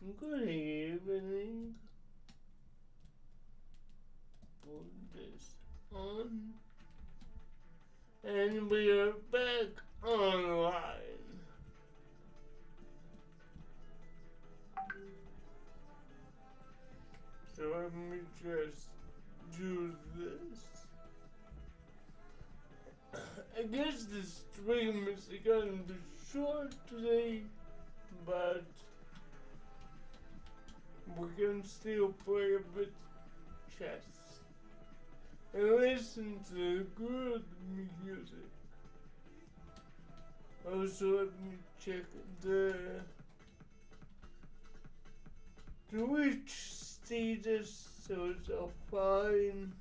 Good evening. Put this on. And we are back online. So let me just do this. I guess the stream is gonna be short today, but we can still play a bit chess and listen to good music. Also, let me check the Twitch status, so it's all fine.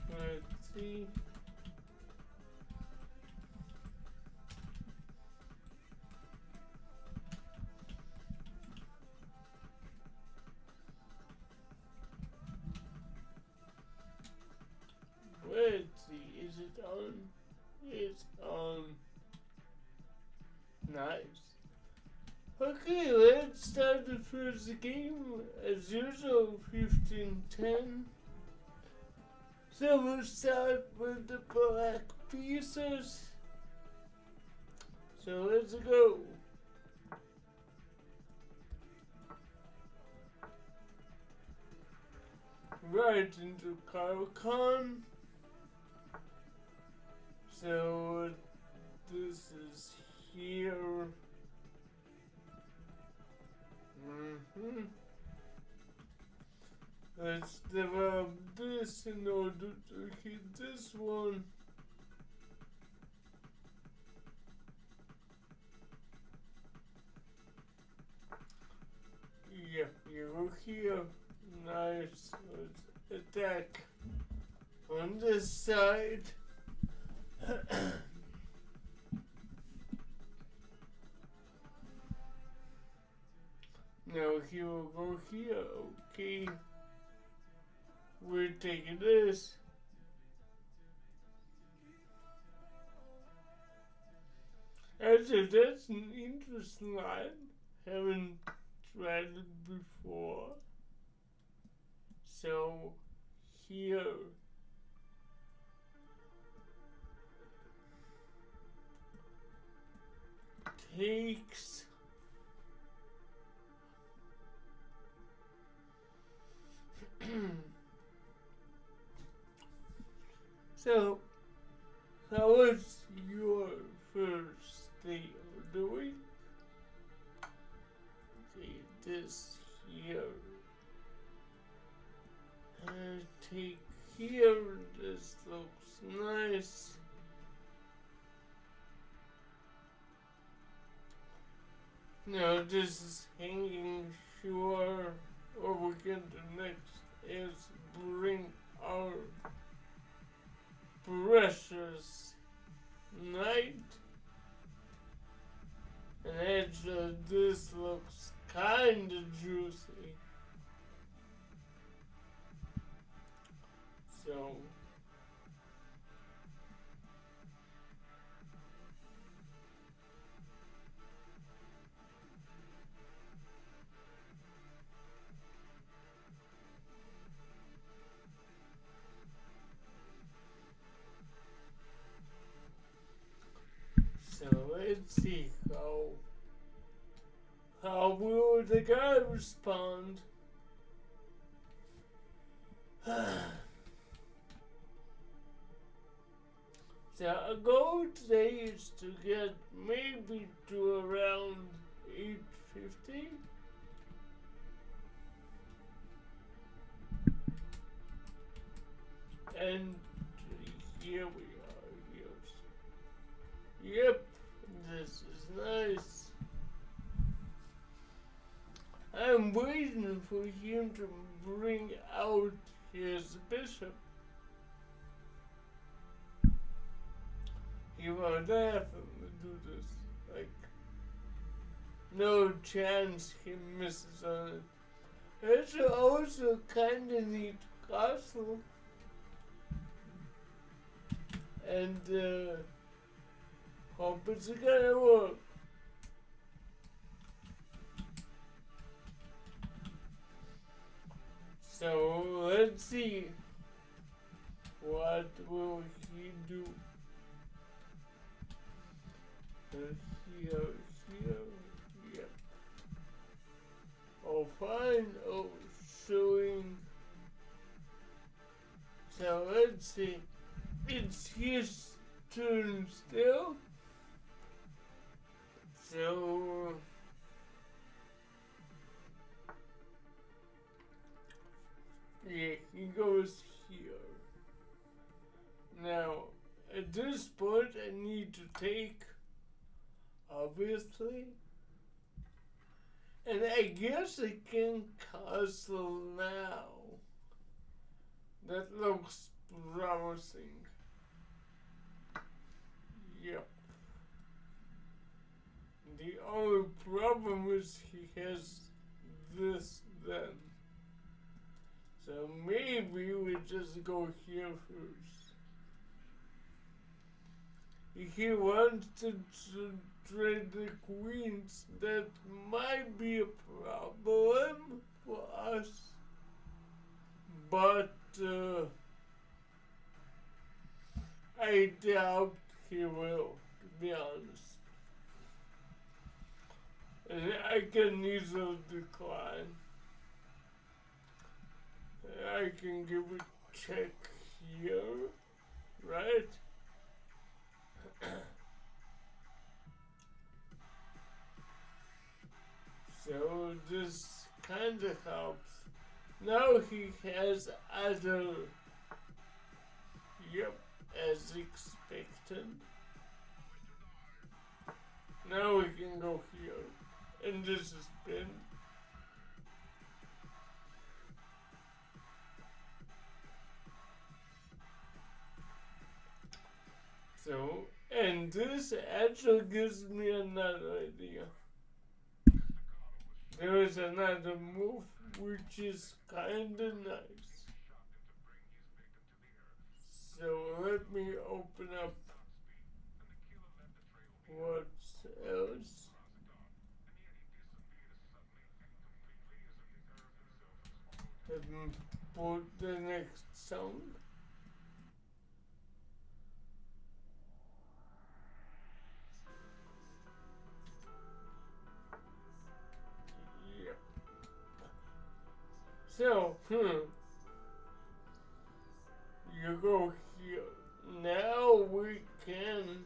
Let's see. Let's see, is it on? It's on. Nice. Okay, let's start the first game. As usual, 15-10. So we'll start with the black pieces. So let's go. Right into Khan. So this is here. Let's develop this in order to hit this one. Yeah, you go here. Nice. Let's attack on this side. Now he will go here. Okay. We're taking this. Actually, that's an interesting line. Haven't tried it before. So, here. Takes. So, how was your first day of the week? Okay, this here. Take here, this looks nice. Now this is hanging sure, or we can do next is bring our precious knight. And actually this looks kinda juicy. So let's see how will the guy respond. So our goal today is to get maybe to around 850. And here we are. Yes. Yep, this is nice. I'm waiting for him to bring out his bishop. He will definitely do this. Like, no chance he misses on it. It's also kinda neat castle. And hope it's gonna work. So let's see. What will he do? Here, yep. Oh, fine. Oh, showing. So let's see. It's his turn still. So yeah, he goes here. Now, at this point, I need to take, obviously, and I guess I can castle now. That looks promising. Yep. The only problem is he has this then. So maybe we just go here first. If he wants to trade the queens, that might be a problem for us. But I doubt he will, to be honest. And I can easily decline. I can give a check here, right? So this kind of helps. Now he has other, yep, as expected. Now we can go here, and this is spin. So, and this actually gives me another idea. There is another move which is kinda nice. So let me open up what else. Let me put the next song. Yep. So, you go here. Now we can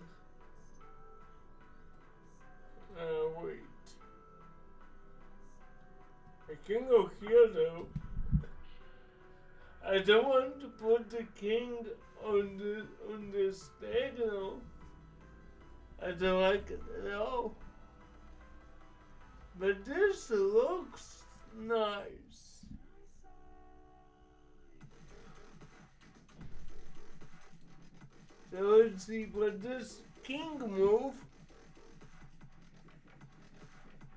wait. I can go here though. I don't want to put the king on this diagonal. I don't like it at all. But this looks nice. So let's see, but this king move,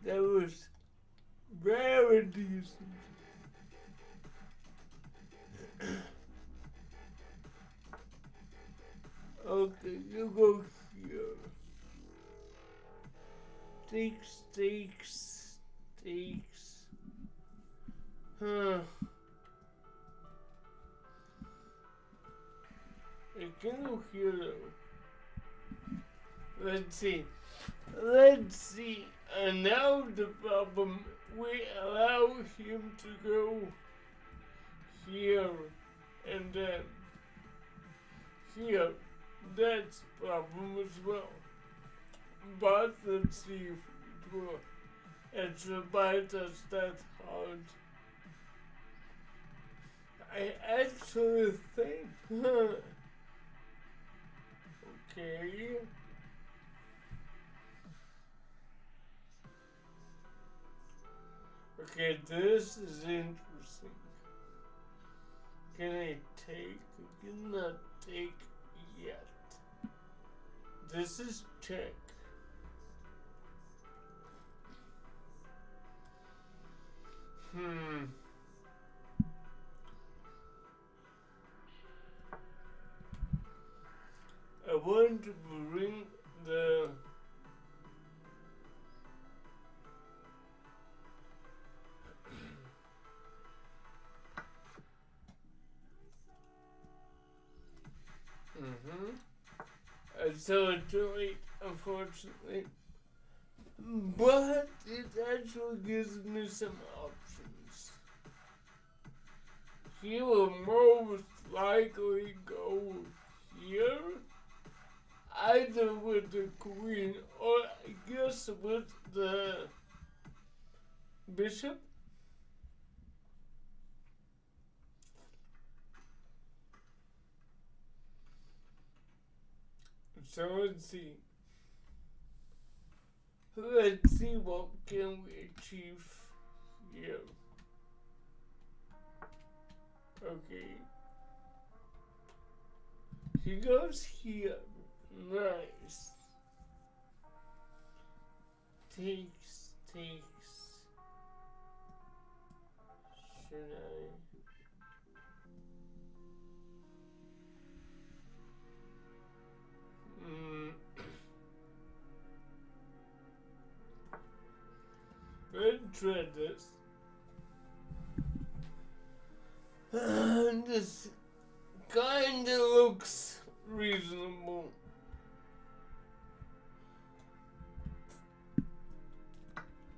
that was very decent. Okay, you go here. Takes. I can go here though. Let's see. And now the problem, we allow him to go here and then here. That's a problem as well. But let's see if it will. It's bite us that hard. I actually think. Okay. Okay, this is interesting. Can I take? I cannot take yet. This is check. So it's too late, unfortunately. But it actually gives me some options. He will most likely go here, either with the queen or I guess with the bishop. So let's see. Let's see what can we achieve here. Okay. He goes here. Nice. Takes. Should I? Let's try this. This kinda looks reasonable.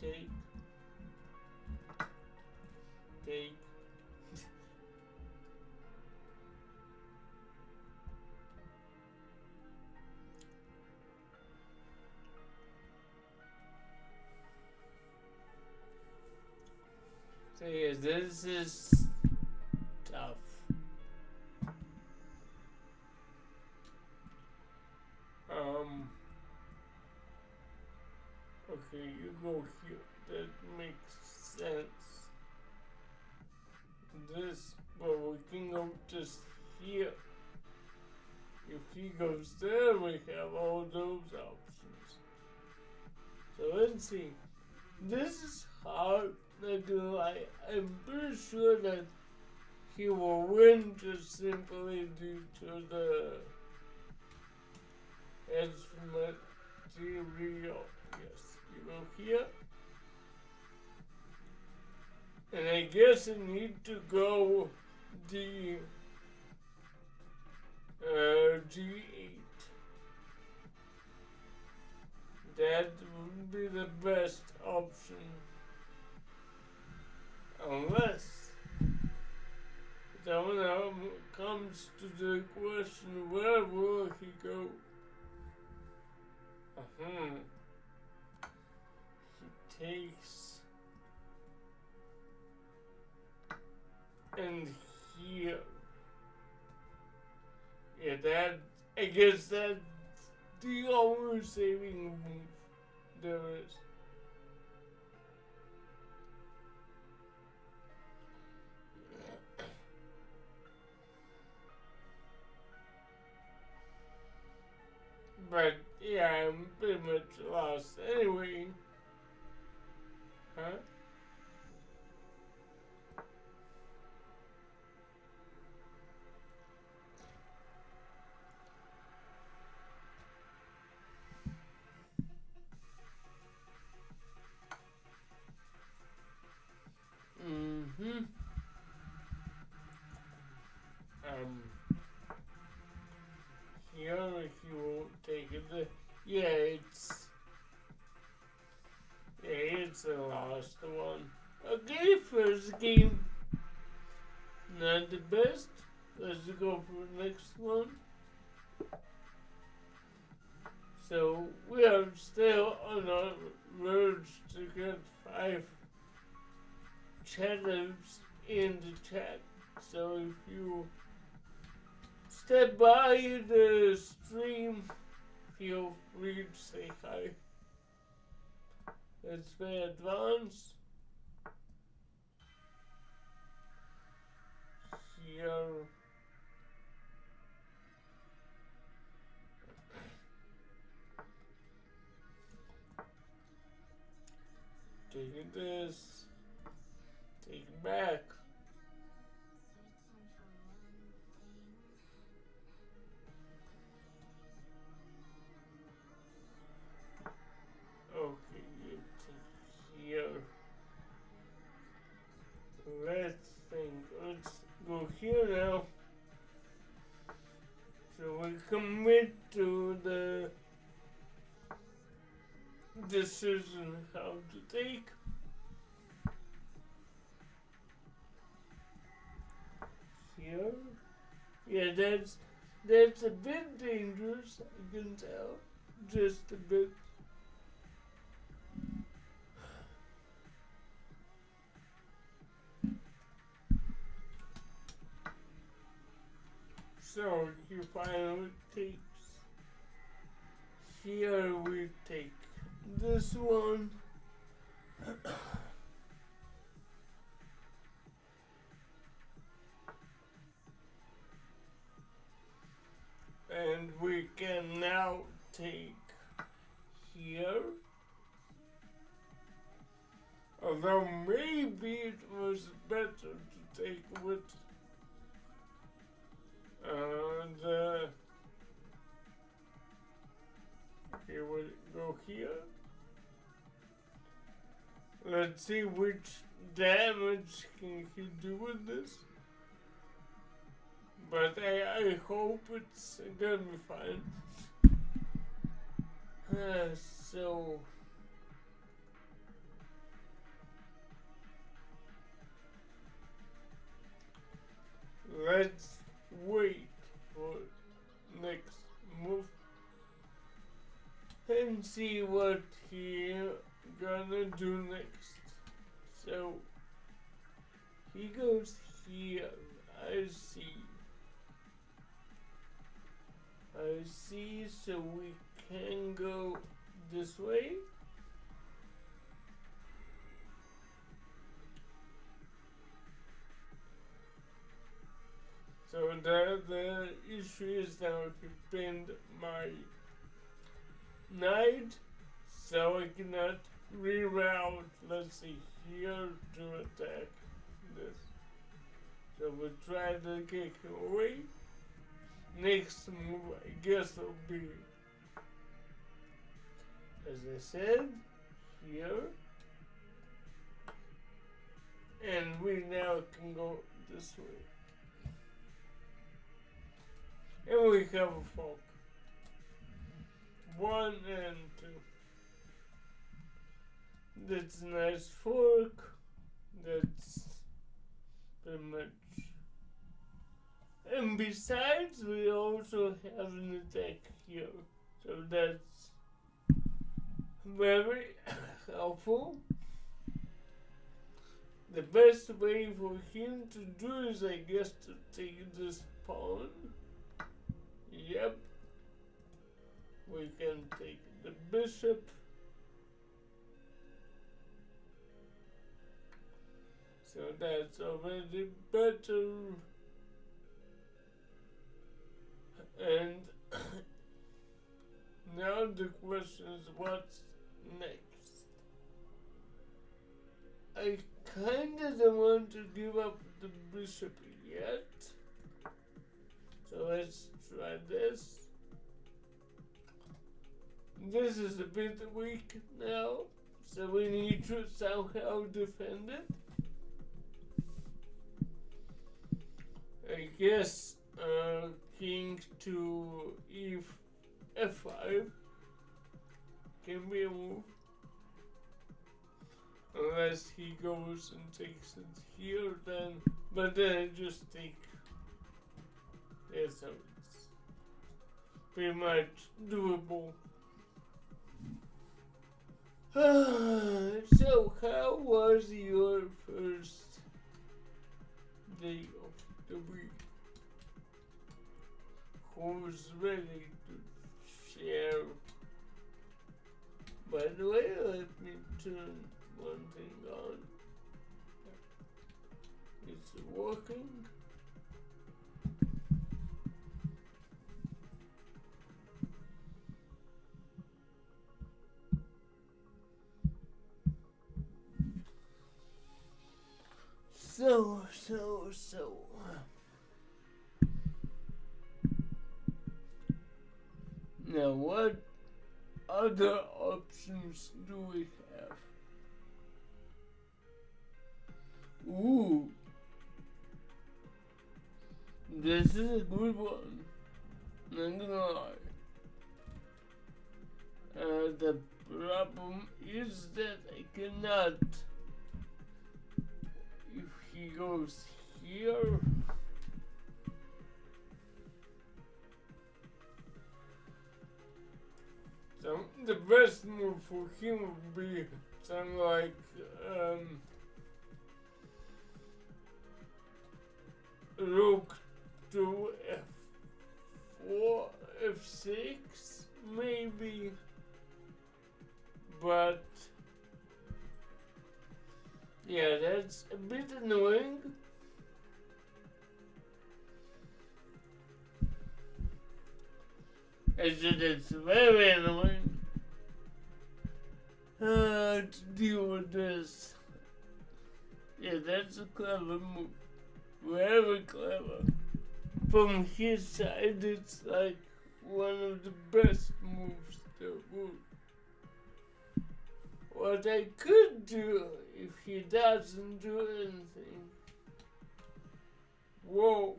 Take. So yeah, this is tough. Okay, you go here. That makes sense. This, but we can go just here. If he goes there, we have all those options. So let's see. This is hard, not gonna lie. I'm pretty sure that he will win just simply due to the instrument material. Yes, you go here. And I guess I need to go the G8. That would be the best option. Unless someone comes to the question, where will he go? He takes and here. Yeah, that, I guess that's the only saving move there is. But yeah, I'm pretty much lost anyway. Huh? Here he won't take it. Yeah, it's a lost one. Okay, first game. Not the best. Let's go for the next one. So we are still on our road to get 5 chatters in the chat. So if you step by the stream, feel free to say hi. Let's play advance. Here. Taking this. Take it back. Okay, you take here. Let's think. Let's go here now. So we commit to the decision how to take. Here, yeah, that's a bit dangerous. I can tell, just a bit. So he finally takes. Here we take this one. And we can now take here. Although maybe it was better to take with the. Okay, we'll go here. Let's see which damage can he do with this. But I hope it's gonna be fine. So let's wait for next move and see what he gonna do next. So he goes here. I see, so we can go this way. So the issue is now he pinned my knight, so I cannot reroute, let's see, here to attack this. So we'll try to kick him away. Next move, I guess, will be, as I said, here. And we now can go this way. And we have a fork. 1 and 2. That's a nice fork. That's pretty much. And besides, we also have an attack here. So that's very helpful. The best way for him to do is, I guess, to take this pawn. Yep. We can take the bishop. So that's already better. And now the question is, what's next? I kinda don't want to give up the bishop yet. So let's try this. This is a bit weak now, so we need to somehow defend it. I guess king to f5 can be a move. Unless he goes and takes it here, then, but then I just take. Yeah, so it's pretty much doable. So, how was your first day of the week? Who's ready to share? By the way, let me turn one thing on. It's working. So. Now, what other options do we have? Ooh. This is a good one. Not gonna lie. The problem is that I cannot. If he goes here, so the best move for him would be something like rook to f4, f6 maybe, but yeah, that's a bit annoying. I said it's very annoying to deal with this. Yeah, that's a clever move. Very clever. From his side, it's like one of the best moves to move. What I could do if he doesn't do anything. Whoa.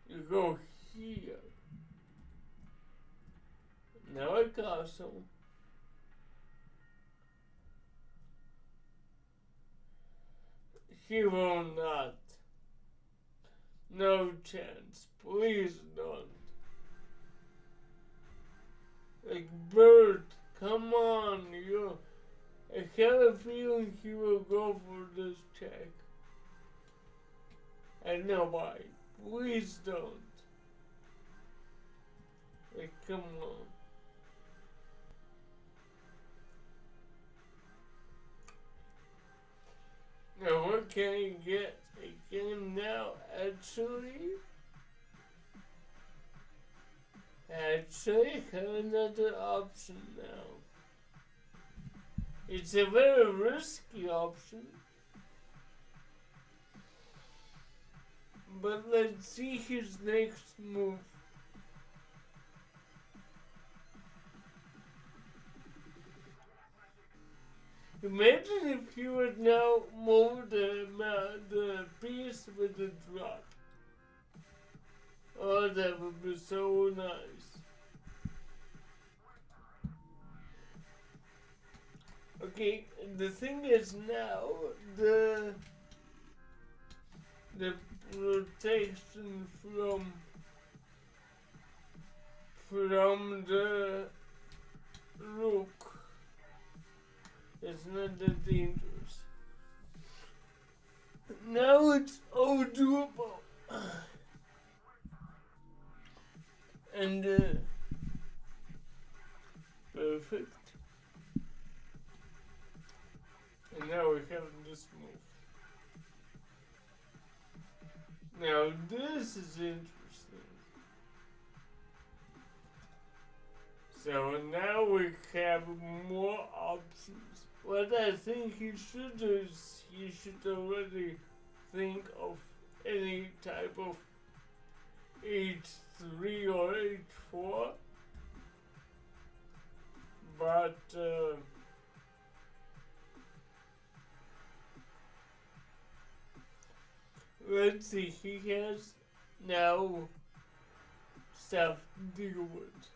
You go here. Now a castle. He will not. No chance. Please don't. Like, Bird, come on. I have a feeling he will go for this check. I know why. Please don't. Like, come on. Now, what can I get again now? Actually, I have another option now. It's a very risky option. But let's see his next move. Imagine if he would now move the piece with the drop. Oh, that would be so nice. Okay, the thing is now the protection from the rook is not that dangerous. Now it's all doable. And perfect. And now we have this move. Now this is interesting. So now we have more options. What I think he should do is he should already think of any type of h3 or h4. But let's see, he has now stuff to deal with.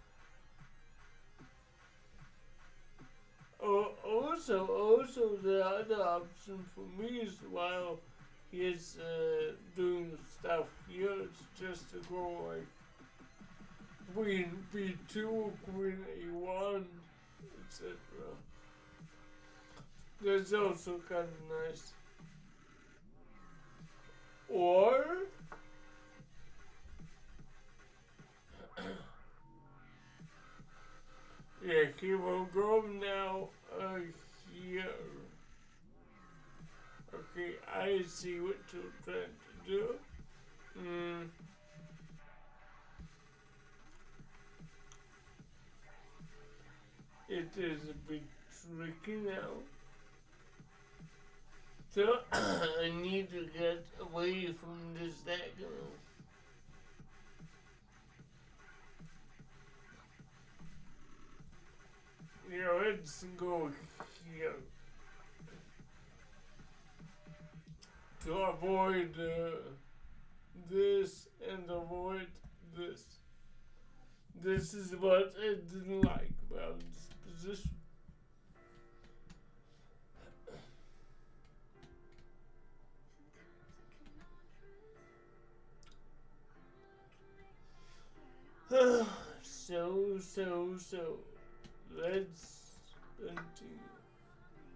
Also, the other option for me is while he is doing stuff here, it's just to go like queen b2, queen a1, etc. That's also kind of nice. Or yeah, he will go now here. Okay, I see what you're trying to do. It is a bit tricky now. So I need to get away from this diagonal. Yeah, let's go here. To avoid this and avoid this. This is what I didn't like about this position. So, let's continue.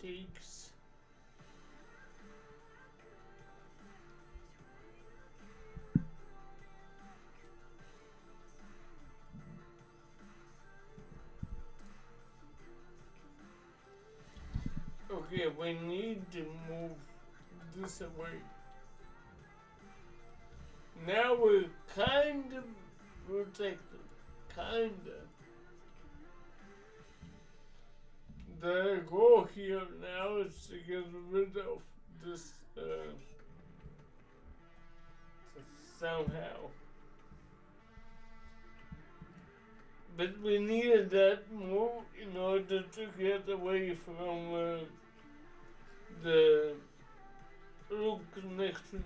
Takes. Okay, we need to move this away. Now we're kind of protected. Kinda. The goal here now is to get rid of this somehow. But we needed that move in order to get away from the rook connection.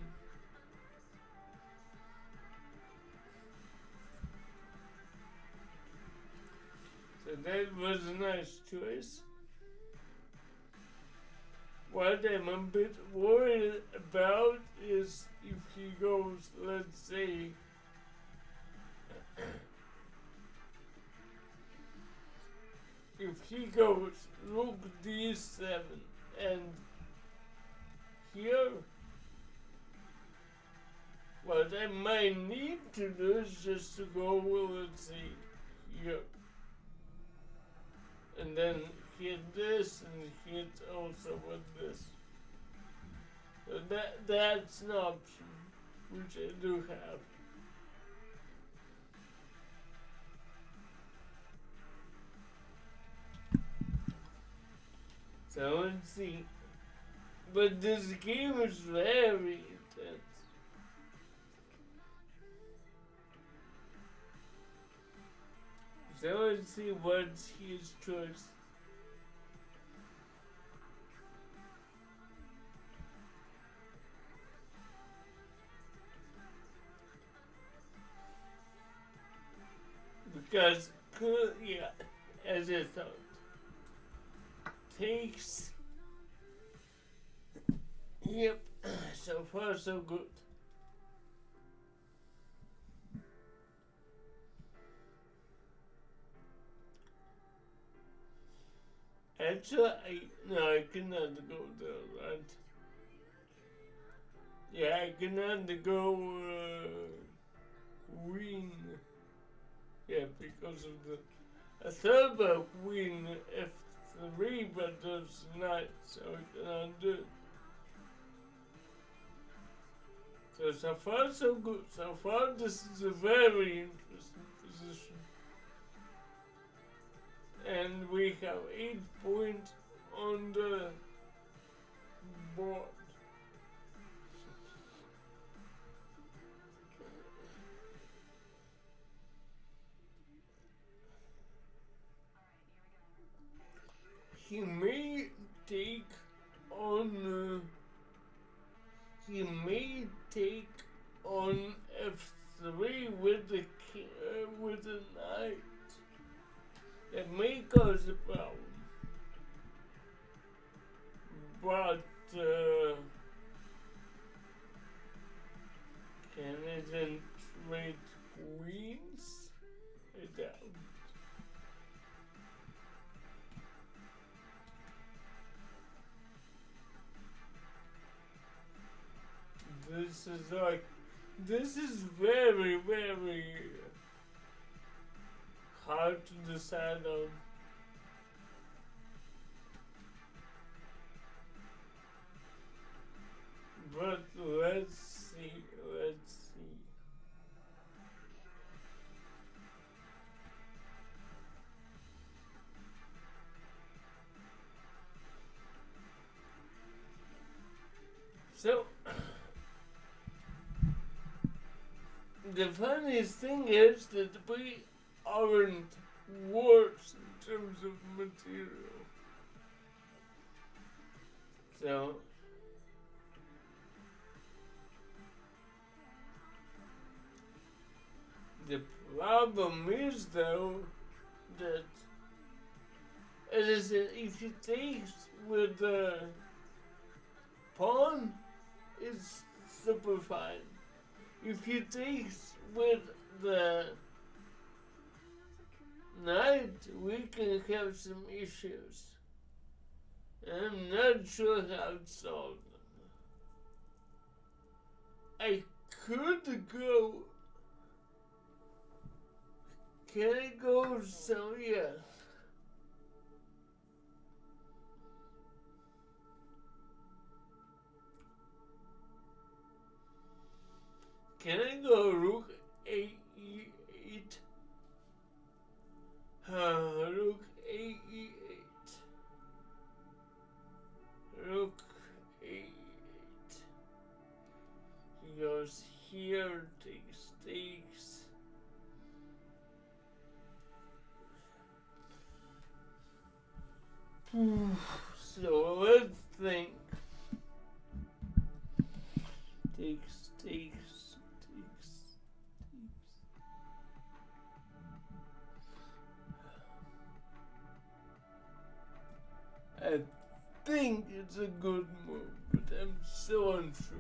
So that was a nice choice. What I'm a bit worried about is if he goes, let's say, if he goes rook d7 and here, what I might need to do is just to go, let's see, here. And then hit this and hit also with this. So that's an option, which I do have. So let's see. But this game is very intense. So let's see what's his choice. Because, yeah, as I thought, takes. Yep, so far so good. Actually, I cannot go there, right? Yeah, I cannot go queen. Yeah, because of the. I thought about queen f3, but there's not, so I cannot do it. So far so good. So far this is a very interesting position. And we have 8 points on the board. He may take on f3 with the knight. That may cause a problem. But can I then trade queens? I doubt. This is very, very hard to decide on. But let's see. So, the funniest thing is that we aren't worse in terms of material. So, The problem is, though, that it is that if you take with the pawn, it's super fine. If you take with the knight, we can have some issues. I'm not sure how to solve them. I could go. Can I go somewhere? Can I go rook a8? Rook a8. Rook a8. He goes here, takes. So let's think. Takes. I think it's a good move, but I'm so unsure.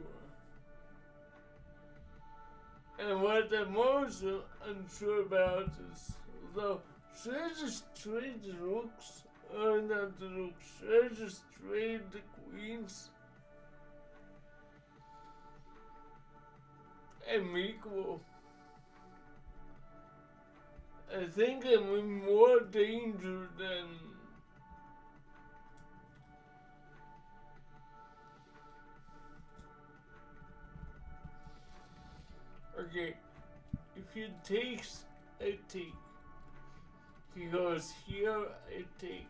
And what I'm also unsure about is, though, should I just trade the rooks? Or not the rooks, should I just trade the queens? I'm equal. I think I'm in more danger than... Okay, if he takes, I take. He goes here, I take.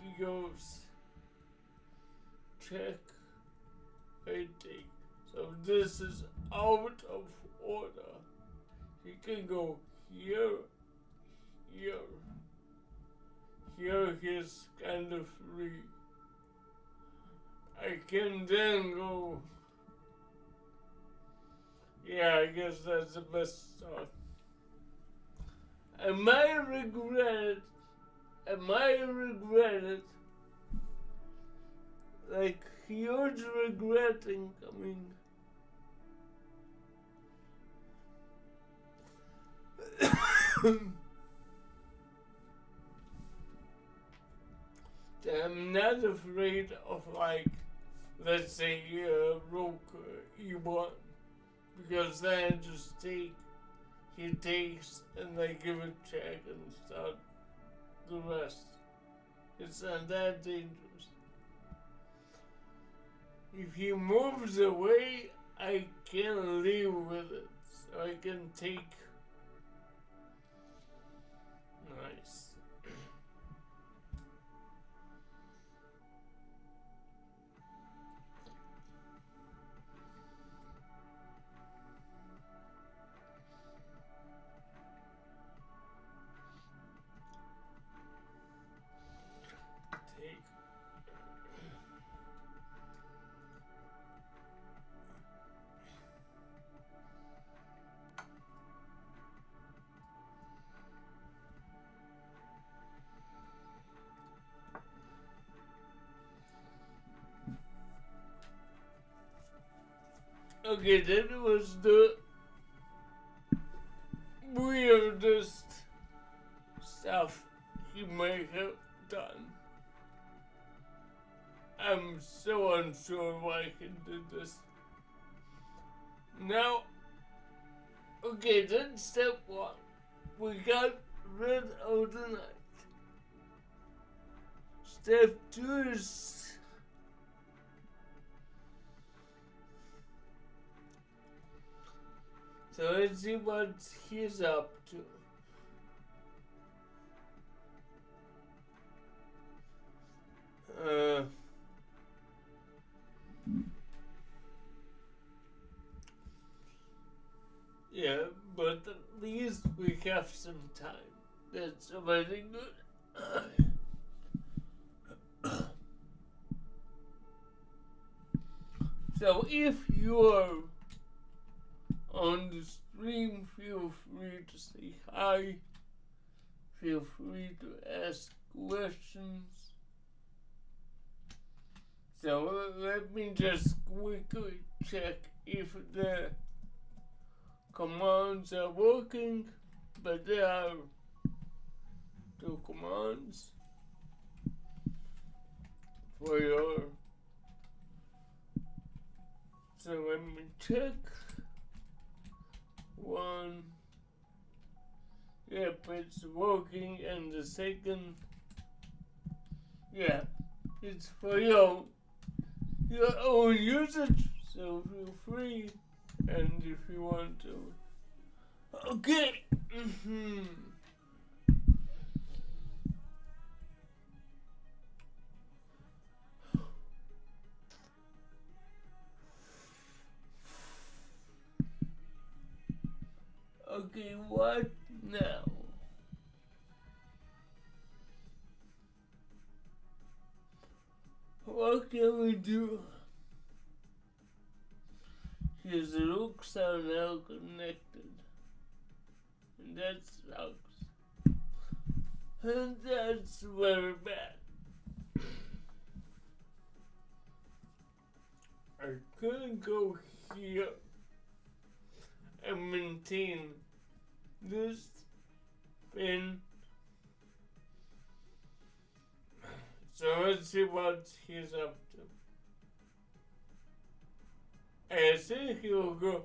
He goes check, I take. So this is out of order. He can go here. Here he's kind of free. I can then go. Yeah, I guess that's the best start. I might regret it. Like, huge regretting coming. I'm not afraid of, like, let's say, rook e1. Because then I just take, he takes, and I give a check and start the rest. It's not that dangerous. If he moves away, I can live with it. So I can take. Nice. Okay, that was the weirdest stuff he may have done. I'm so unsure why he did this. Now, okay, then step one. We got rid of the knight. Step two is so let's see what he's up to. Yeah, but at least we have some time. That's already good. So if you're on the stream, feel free to say hi. Feel free to ask questions. So let me just quickly check if the commands are working, but there are two commands for your. So let me check. One. Yep, it's working, and the second. Yeah, it's for your own usage, so feel free. And if you want to. Okay! Okay, what now? What can we do? His looks are now connected. And that sucks. And that's very bad. I couldn't go here and maintain this pin. So let's see what he's up to. I think he'll go.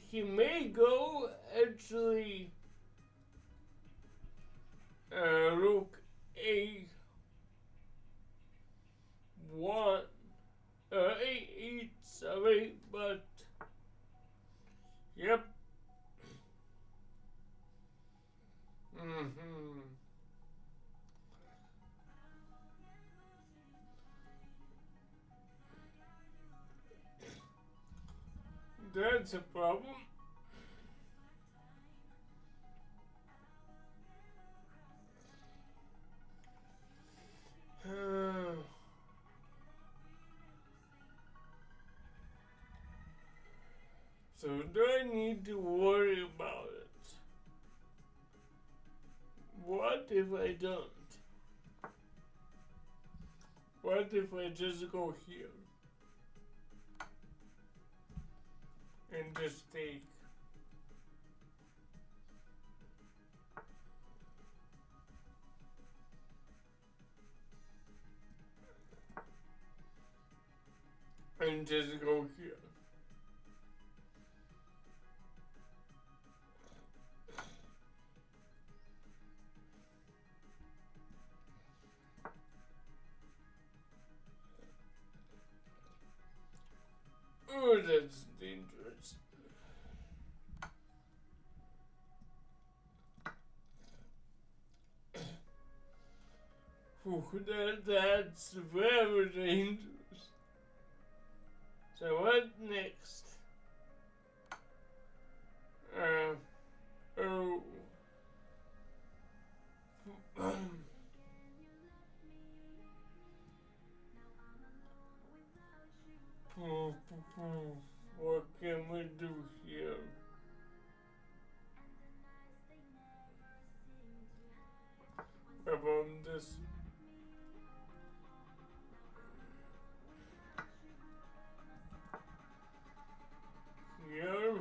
He may go actually rook A1 A8, sorry, but yep. That's a problem. So do I need to worry about it? What if I don't? What if I just go here? And just take? And just go here. Oh, that's dangerous. That's very dangerous. So what next? Oh. What can we do here? About this? Here?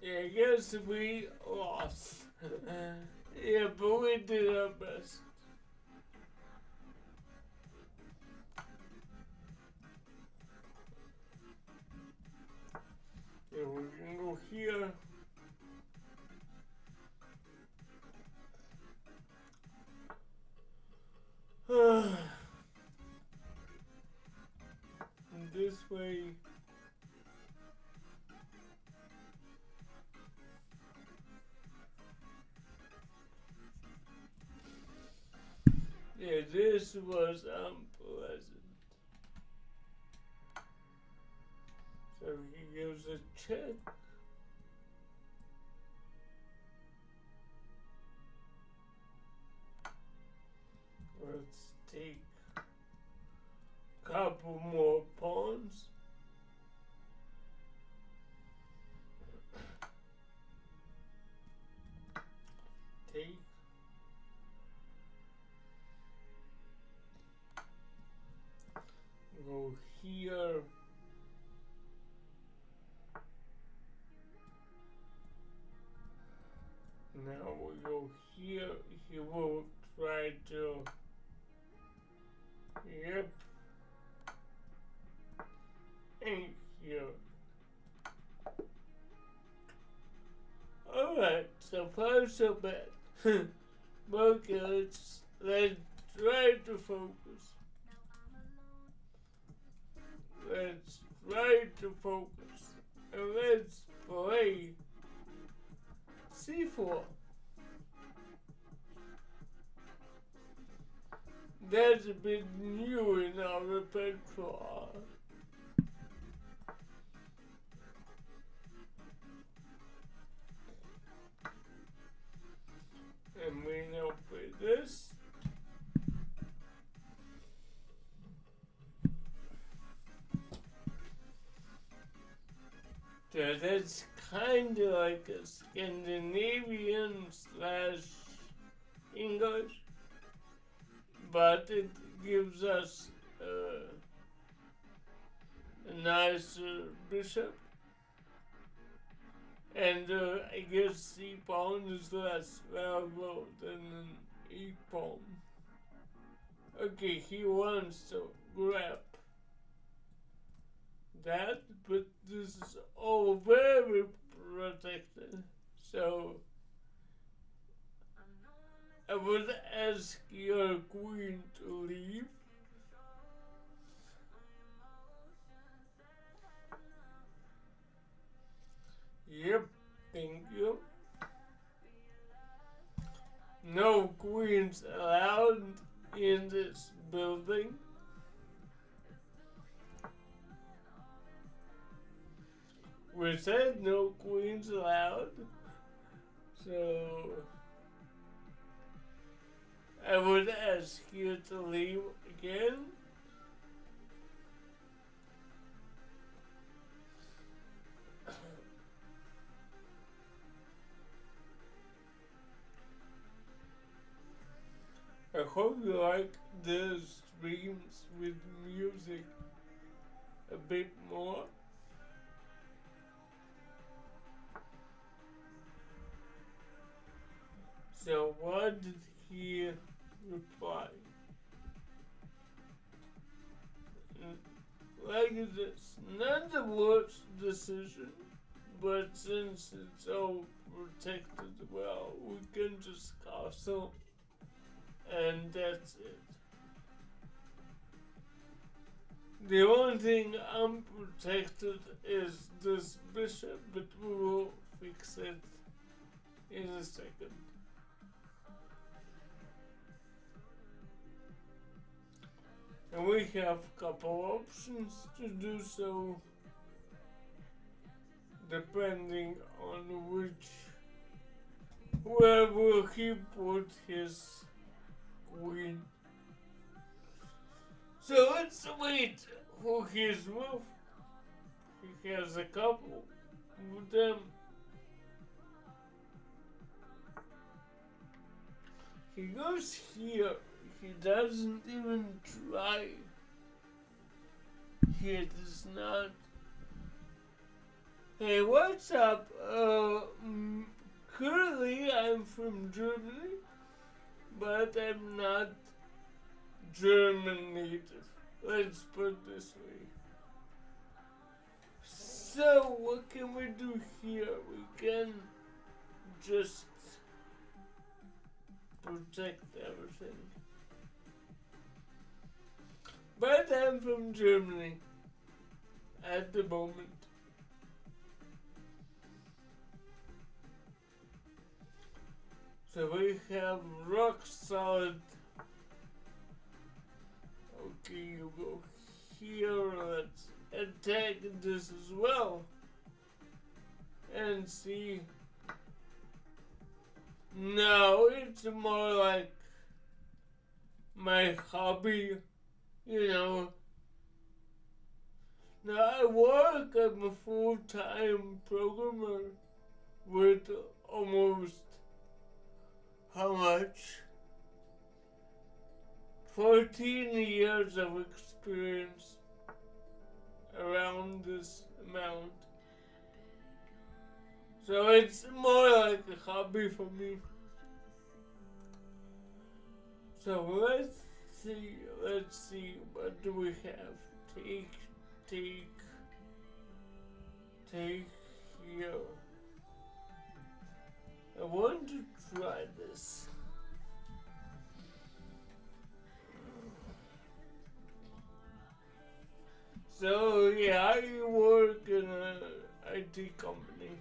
Yeah, I guess we lost. Yeah, but we did our best. Yeah, we can go here. And this way. Yeah, this was unpleasant. So he gives a check. pawns. Take. Go here. Now we go here. He will try to. Yep. And here. Alright, so far so bad. Okay, let's try to focus. Let's try to focus. And let's play C4. That's a bit new in our repertoire. And we now play this. So that's kind of like a Scandinavian / English, but it gives us a nice bishop. And I guess C pawn is less valuable than an E pawn. Okay, he wants to grab that, but this is all very protected. So I would ask your queen to leave. Yep, thank you. No queens allowed in this building. We said no queens allowed. So I would ask you to leave again. I hope you like the streams with music a bit more. So what did he reply? Like this, not the worst decision, but since it's all protected well, we can just castle, and that's it. The only thing unprotected is this bishop, but we will fix it in a second. And we have a couple options to do so, depending on where will he put his queen. So let's wait for his move. He has a couple of them. He goes here. He doesn't even try. He does not. Hey, what's up? Currently I'm from Germany, but I'm not German native. Let's put it this way. So, what can we do here? We can just protect everything. But I'm from Germany at the moment. So we have rock solid. Okay, you go here. Let's attack this as well. And see. No, it's more like my hobby. You know, Now I work, I'm a full-time programmer with almost, how much? 14 years of experience around this amount. So it's more like a hobby for me. So let's see, what do we have? Take here. I want to try this. So yeah, I work in an IT company.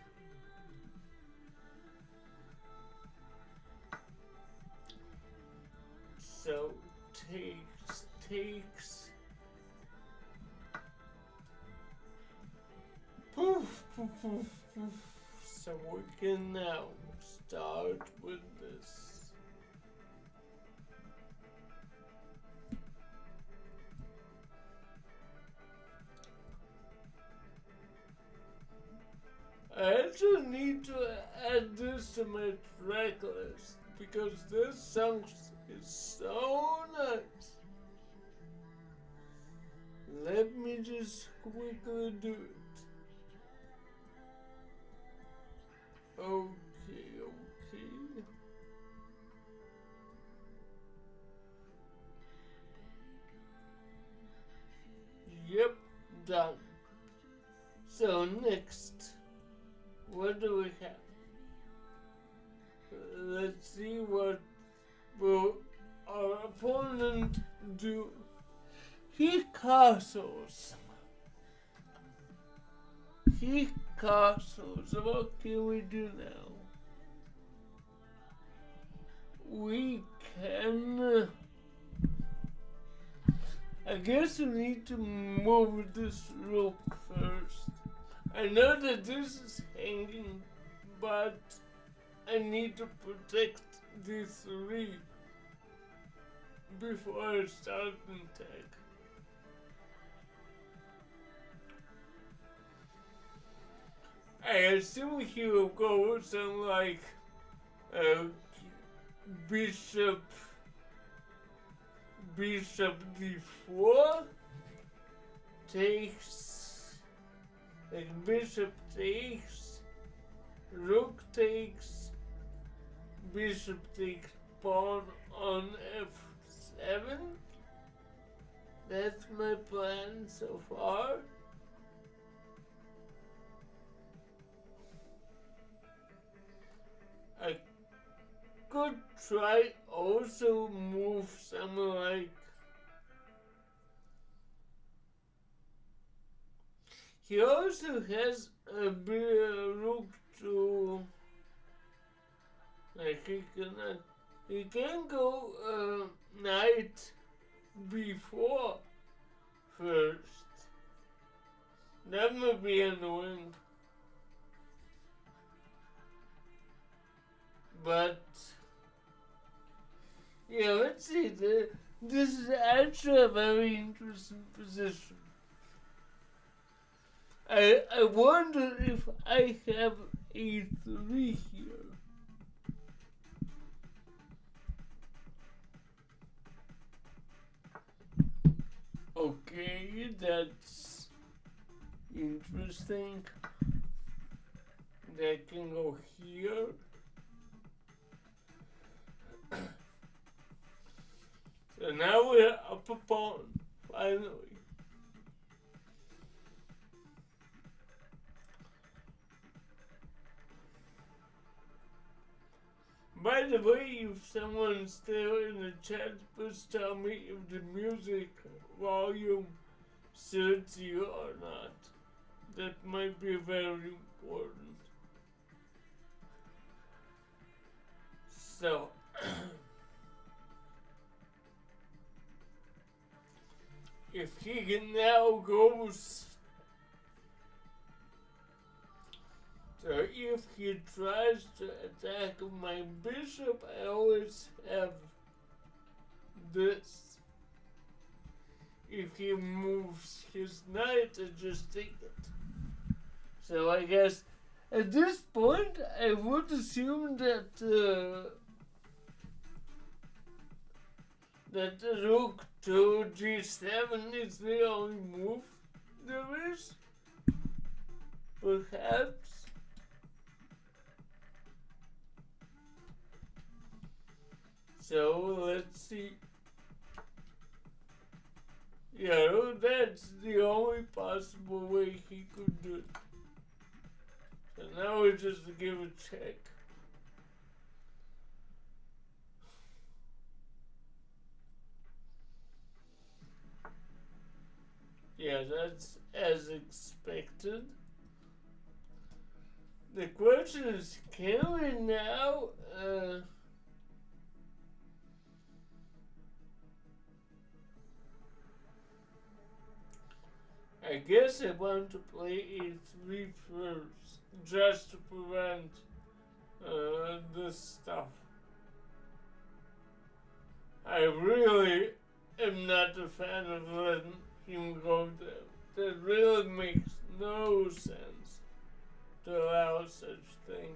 So takes. Poof, poof, poof, poof. So we can now start with this. I actually need to add this to my track list because this song is so nice. Let me just quickly do it. Okay. Yep, done. So next, what do we have? Let's see what will our opponent do. He castles. What can we do now? We can. I guess we need to move this rope first. I know that this is hanging, but I need to protect these three before I start an attack. I assume he will go with something like Bishop d4 takes, like Bishop takes, Rook takes, Bishop takes pawn on f7. That's my plan so far. I could try also move something like he also has a bit rook to like he can go knight b4 first. That might be annoying. But yeah, let's see. This is actually a very interesting position. I wonder if I have a3 here. Okay, that's interesting. That can go here. So now we're up a pawn, finally. By the way, if someone's still in the chat, please tell me if the music volume suits you or not. That might be very important. So, if he can now goes, so if he tries to attack my bishop, I always have this. if he moves his knight, I just take it. So I guess at this point I would assume that that the rook to g7 is the only move there is. Perhaps. So let's see. Yeah, that's the only possible way he could do it. So now we just give a check. Yeah, that's as expected. The question is, can we now I guess I want to play a3 first, just to prevent this stuff. I really am not a fan of letting him go there. That really makes no sense to allow such thing.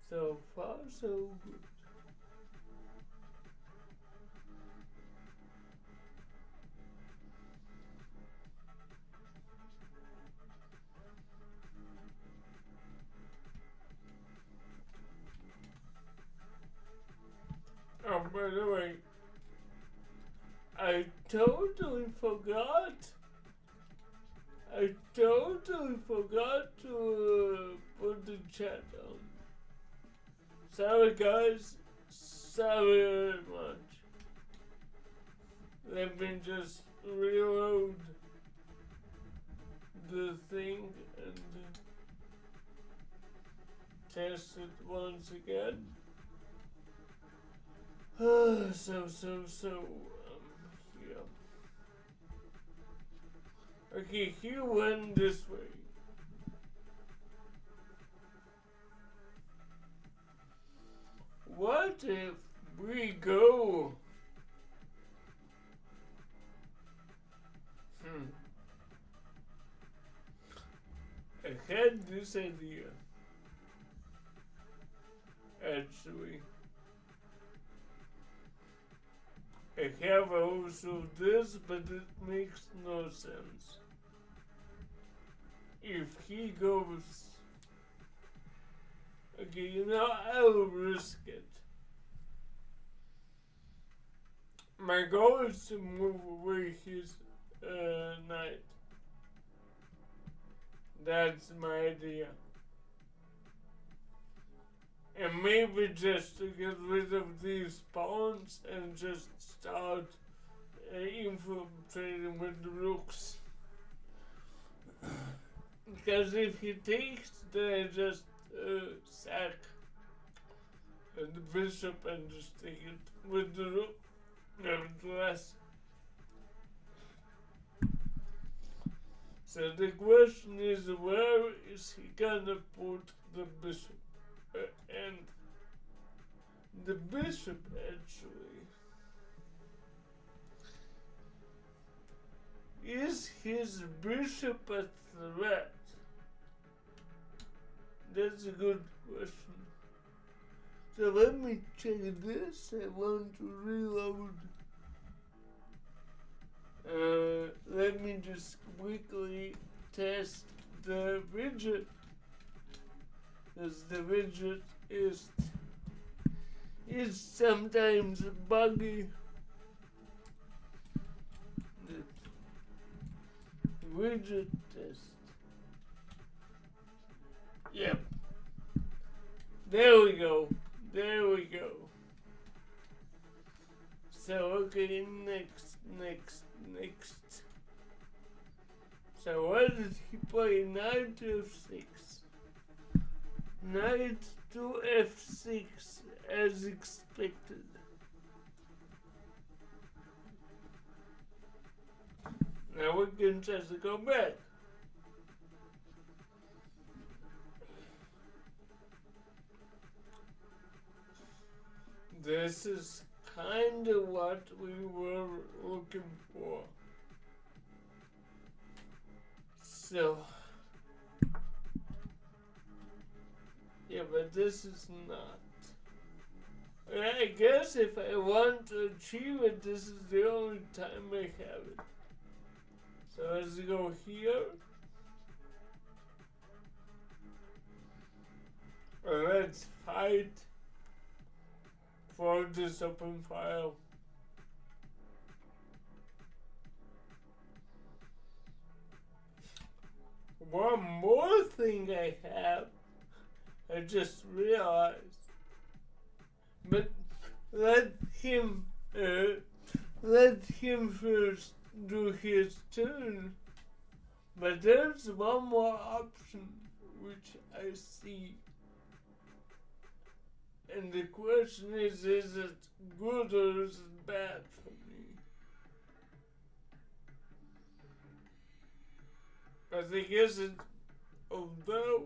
So far, so good. Oh, by the way, I totally forgot to put the chat on. Sorry guys, sorry very much. Let me just reload the thing and test it once again. Yeah. Okay, he went this way. What if we go? I had this idea. Actually. I have also this, but it makes no sense. If he goes... Okay, you know, I'll risk it. My goal is to move away his knight. That's my idea. And maybe just to get rid of these pawns and just start infiltrating with the rooks. Because if he takes, then I just sack the bishop and just take it with the rook. Nevertheless. So the question is, where is he gonna put the bishop? And the bishop actually is his bishop a threat? That's a good question. So let me check this. I want to reload. Let me just quickly test the widget. Because the widget is sometimes buggy. The widget test. Yep. There we go. There we go. So okay, next. So what did he play? Knight to f6. Knight to f6 as expected. we can just go back. This is kind of what we were looking for. So, yeah, but this is not. I guess if I want to achieve it, this is the only time I have it. So let's go here. And let's fight for this open file. One more thing I have, I just realized. But let him first do his turn. But there's one more option which I see. And the question is it good or is it bad for me? But I guess it, although,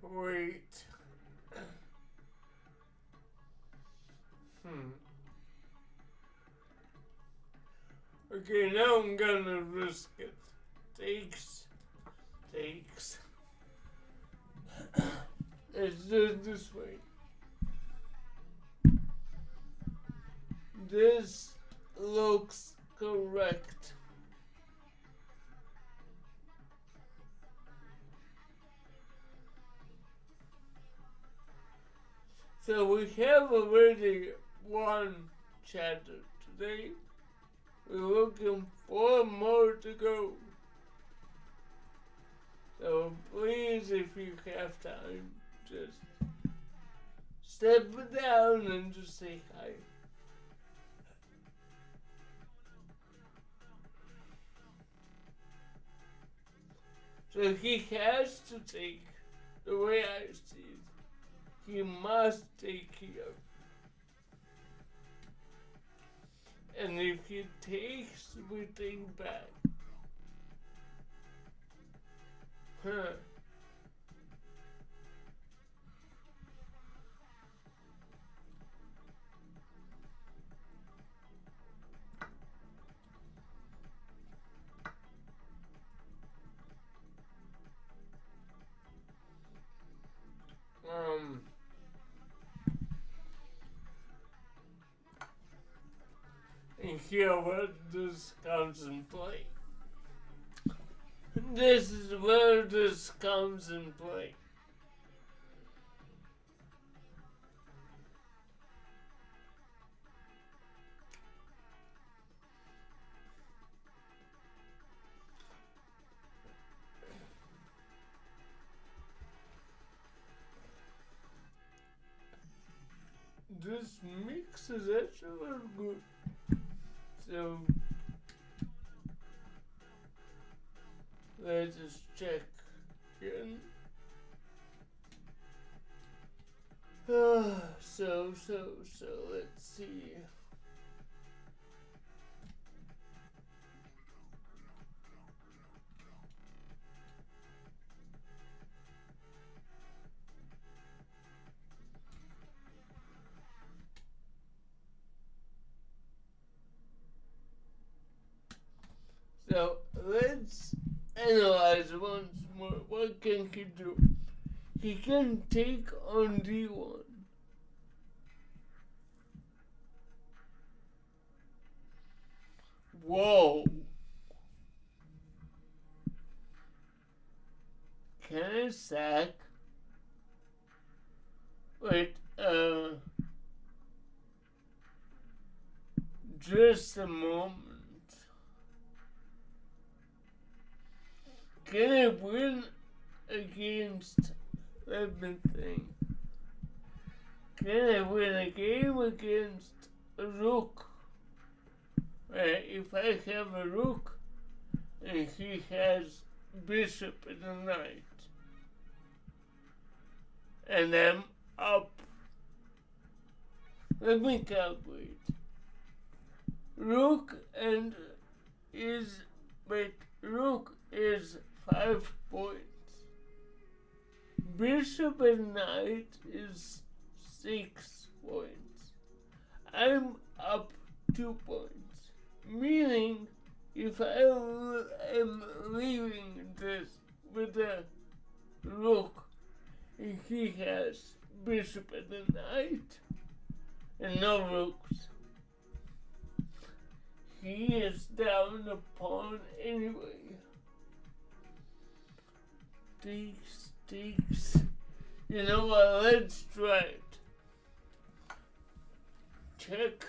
wait. Okay, now I'm gonna risk it. Takes. Let's do it this way. This looks correct. So we have already one chapter today. We're looking for more to go. So please, if you have time, just step down and just say hi. So he has to take, the way I see it, he must take here. And if he takes, we take back. Huh. And here where this comes in play. This is where this comes in play. This mix is actually very good. So let's just check again. So let's see. So let's analyze once more. What can he do? He can take on D1. Whoa. Can I sack? Wait, just a moment. Can I win against, let me think. Can I win a game against a rook? If I have a rook and he has bishop and a knight, and I'm up. Let me calculate. Rook and is, but rook is 5 points. Bishop and knight is 6 points. I'm up 2 points, meaning if I am leaving this with a rook, he has bishop and a knight, and no rooks. He is down a pawn anyway. Takes. You know what? Let's try it. Check.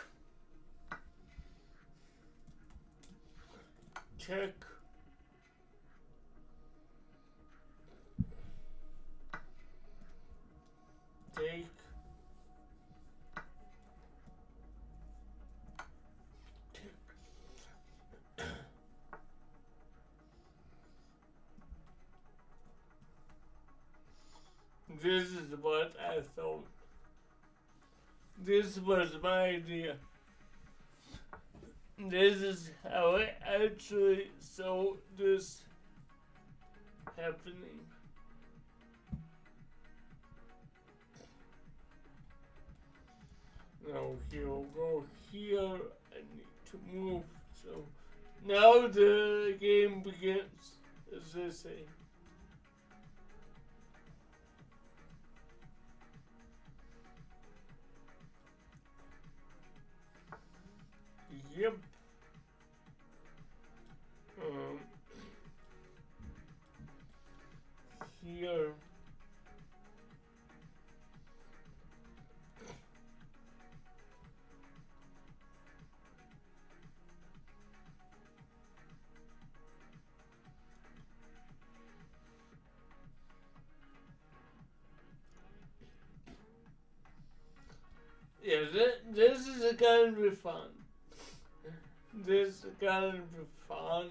Check. Take. This is what I thought. This was my idea. This is how I actually saw this happening. Now he'll go here. I need to move. So now the game begins, as they say. Yep. Here. Yeah, this is going to be fun. This is going to be fun.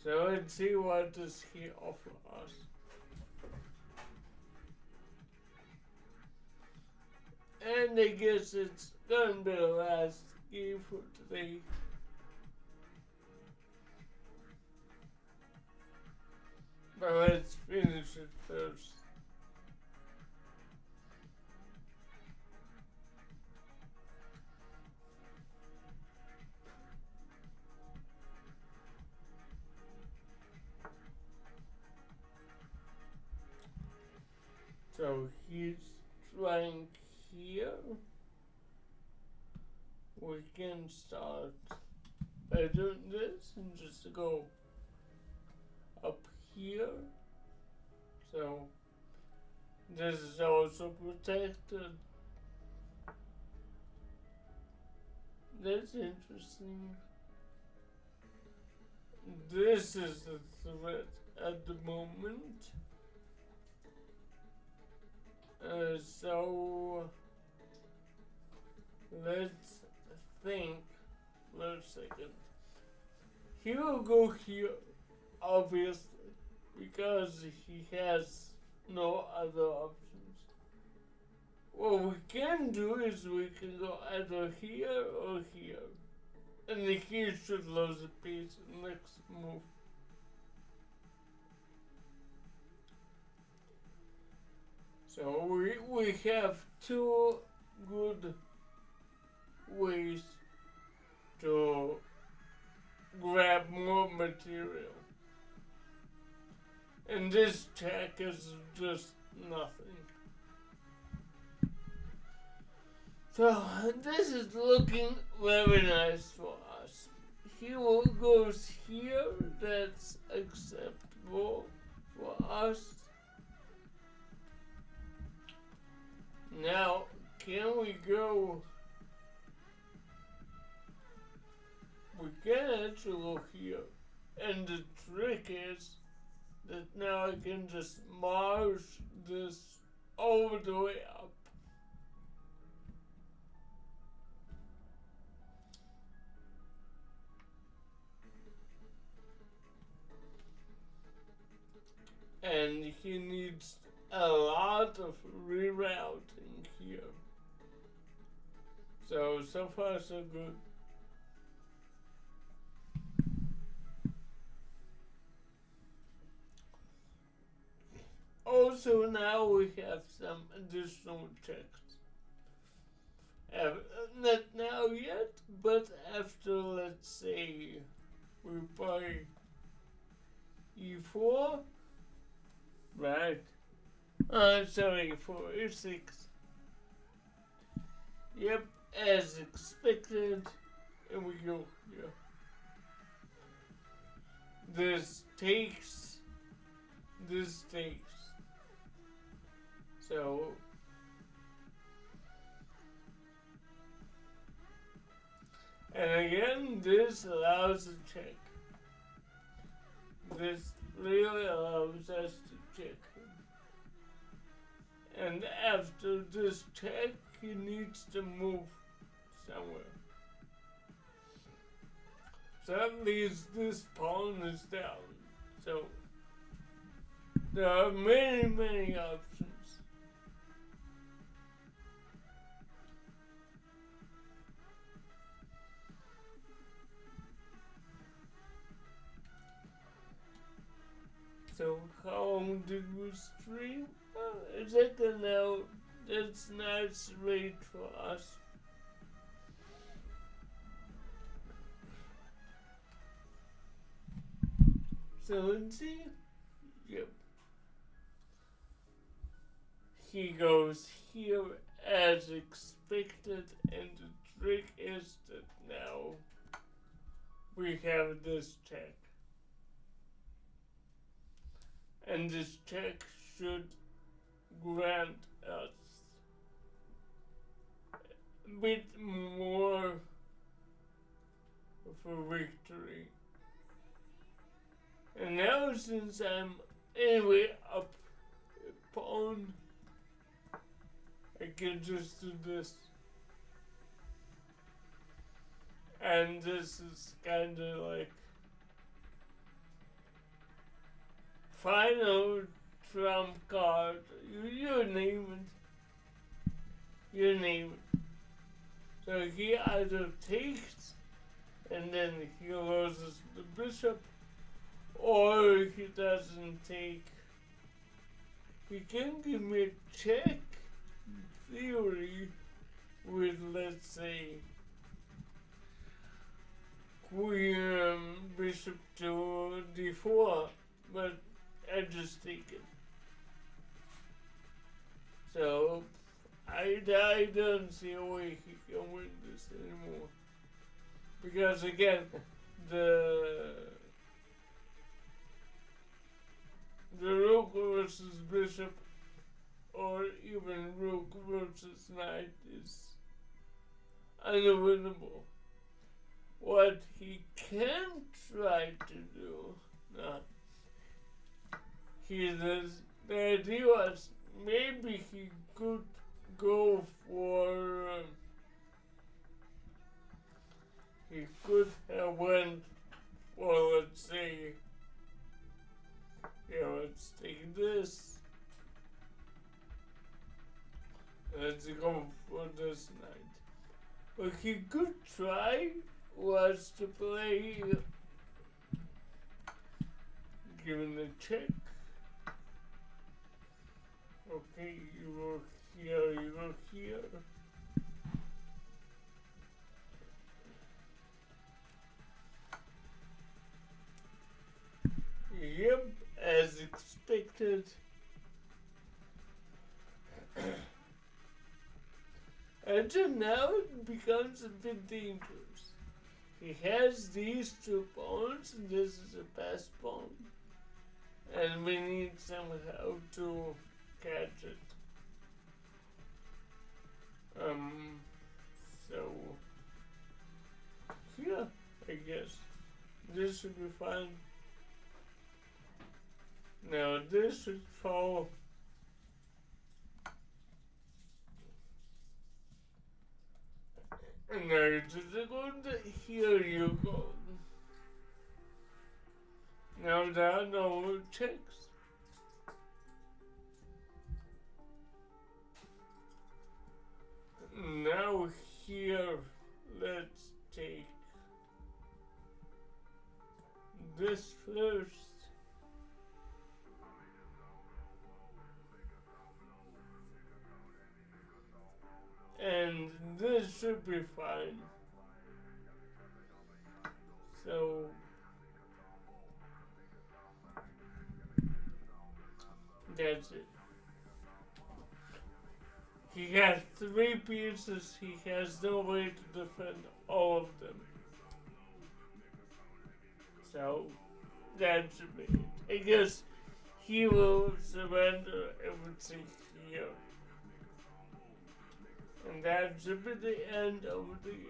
So let's see what does he offer us. And I guess it's going to be the last game for today. But let's finish it first. So he's trying here. We can start by doing this and just go up here. So this is also protected. That's interesting. This is the threat at the moment. So let's think for a second. He will go here, obviously, because he has no other options. What we can do is we can go either here or here. And he should lose a piece in the next move. So we have two good ways to grab more material. And this check is just nothing. So this is looking very nice for us. He goes here, that's acceptable for us. Now, can we go? We can actually go here. And the trick is that now I can just march this all the way up. And he needs a lot of rerouting here. So far so good. also now we have some additional checks. Not now yet, but after, let's say, we play e4, right? Sorry, for e6. Yep, as expected, and we go here. This takes. So, and again, this allows a check. This really allows us to check him. And after this check, he needs to move somewhere. So that means this pawn is down. So there are many, many options. So how long did we stream? A second now. That's nice rate for us. So let's see. Yep. He goes here as expected, and the trick is that now we have this check. And this check should grant us a bit more of a victory. And now, since I'm anyway up a pawn, I can just do this. And this is kind of like final trump card. You name it. You name it. So he either takes and then he loses the bishop, or he doesn't take. He can give me a check, in theory, with, let's say, queen, bishop to d4, but I just take it. So I don't see a way he can win this anymore. Because again, the rook versus bishop, or even rook versus knight, is unwinnable. What he can try to do, the idea was maybe he could go for, he could have went for, let's say, let's take this. Let's go for this knight. What he could try was to play, given the check. Okay, you go here, you go here. Yep, as expected. And so now it becomes a bit dangerous. He has these two pawns, and this is a pass pawn. And we need somehow to catch it. So, yeah, I guess. This should be fine. Now this should fall. And now just go to here you go. Now there are no checks. Now here, let's take this first. should be fine. So that's it. He has 3 pieces, he has no way to defend all of them. So that should be it. I guess he will surrender everything here. And that should be the end of the game.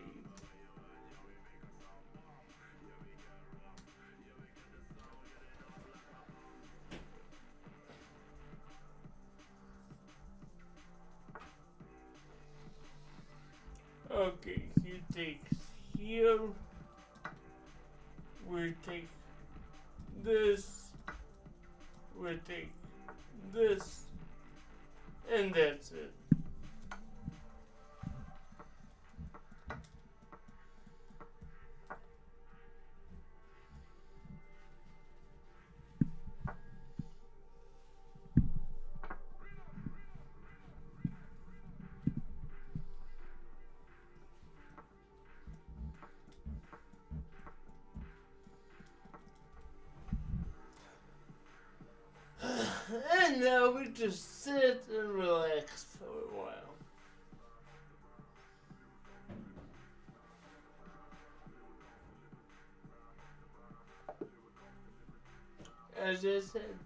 Okay, he takes here. We take this. We take this. And that's it. And now we just sit and relax for a while. As I said,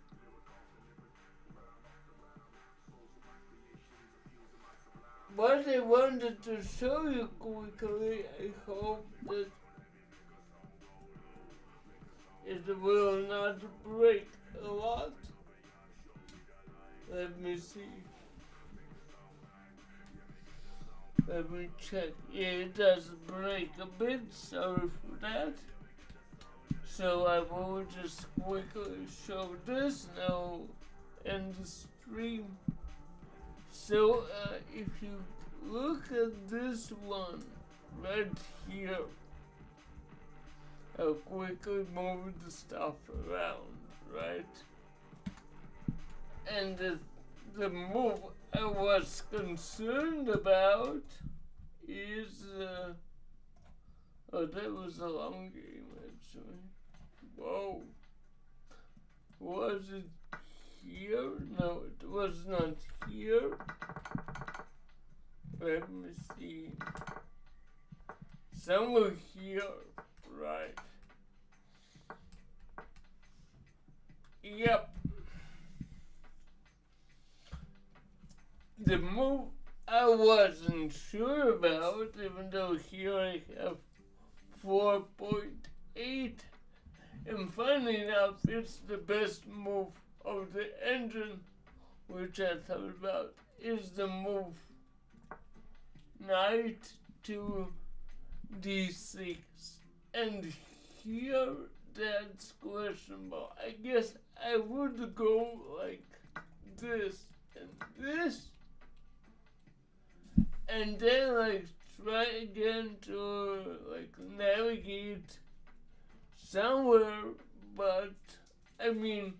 what I wanted to show you quickly, I hope that it will not break a lot. Let me see. Let me check. Yeah, it does break a bit. Sorry for that. So I will just quickly show this now in the stream. So if you look at this one right here, I'll quickly move the stuff around, right? And the move I was concerned about is, oh, that was a long game actually. Whoa. Was it here? No, it was not here. Let me see. Somewhere here, right. Yep. The move I wasn't sure about, even though here I have 4.8, and funny enough, it's the best move of the engine, which I thought about, is the move knight to d6, and here that's questionable. I guess I would go like this and this, and then like try again to like navigate somewhere, but I mean,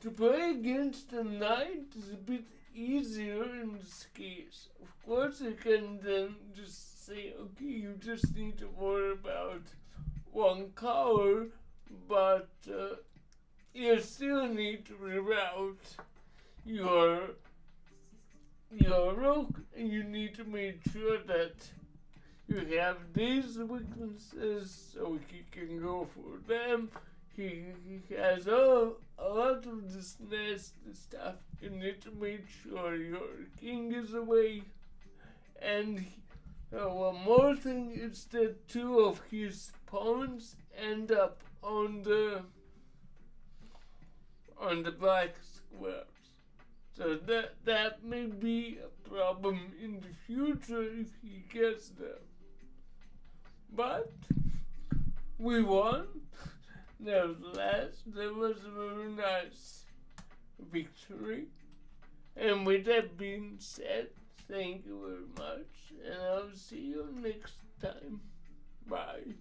to play against the knight is a bit easier in this case. Of course, you can then just say, okay, you just need to worry about one color, but you still need to reroute your rook, and you need to make sure that you have these weaknesses so he can go for them. He has a lot of this nasty stuff. You need to make sure your king is away. And one more thing is that 2 of his pawns end up on the black squares. So that may be a problem in the future if he gets them. But we won. Nevertheless, that was a very nice victory. And with that being said, thank you very much, and I'll see you next time. Bye.